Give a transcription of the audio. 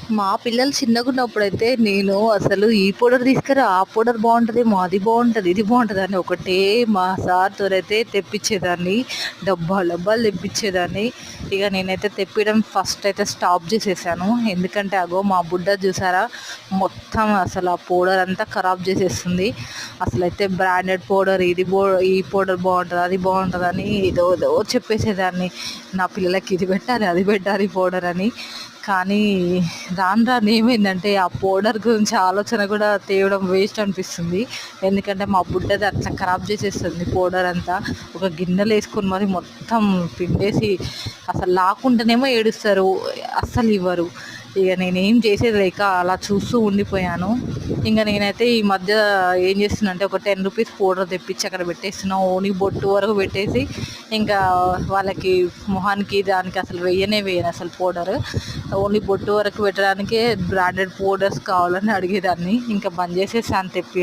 మా పిల్లలు చిన్నగున్నప్పుడైతే నేను అసలు ఈ పౌడర్ తీసుకురా, ఆ పౌడర్ బాగుంటదేమో, అది బాగుంటది, ఇది బాగుంటది అని ఒకటే మా సార్‌తోనైతే తెప్పించేదాన్ని. డబ్బాలు డబ్బాలు తెప్పించేదాన్ని. ఇక నేనైతే తెప్పియడం ఫస్ట్ అయితే స్టాప్ చేసేసాను. ఎందుకంటే అగో మా బుడ్డ చూసారా, మొత్తం అసలు ఆ పౌడర్ అంతా ఖరాబ్ చేసేస్తుంది. అసలైతే బ్రాండెడ్ పౌడర్ ఈ పౌడర్ బాగుంటది, అది బాగుంటదని ఏదో ఏదో చెప్పేసేదాన్ని. నా పిల్లలకి ఇది పెట్టాలి, అది పెట్టాలి పౌడర్ అని. కానీ రాను రాను ఏమైందంటే ఆ పౌడర్ గురించి ఆలోచన కూడా తేవడం వేస్ట్ అనిపిస్తుంది. ఎందుకంటే మా బుడ్డది అట్లా ఖరాబ్ చేసేస్తుంది పౌడర్ అంతా. ఒక గిన్నెలో వేసుకొని మరి మొత్తం పిండేసి అసలు లాక్కుంటేనేమో ఏడుస్తారు, అస్సలు ఇవ్వరు. ఇక నేనేం చేసేది లేక అలా చూస్తూ ఉండిపోయాను. ఇంకా నేనైతే ఈ మధ్య ఏం చేస్తున్నా అంటే ఒక ₹10 పౌడర్ తెప్పించి అక్కడ పెట్టేస్తున్నా. ఓన్లీ బొట్టు వరకు పెట్టేసి ఇంకా వాళ్ళకి మొహానికి దానికి అసలు వేయను అసలు పౌడర్. ఓన్లీ బొట్టు వరకు పెట్టడానికే బ్రాండెడ్ పౌడర్స్ కావాలని అడిగేదాన్ని. ఇంకా బంద్ చేసేసాను తెప్పి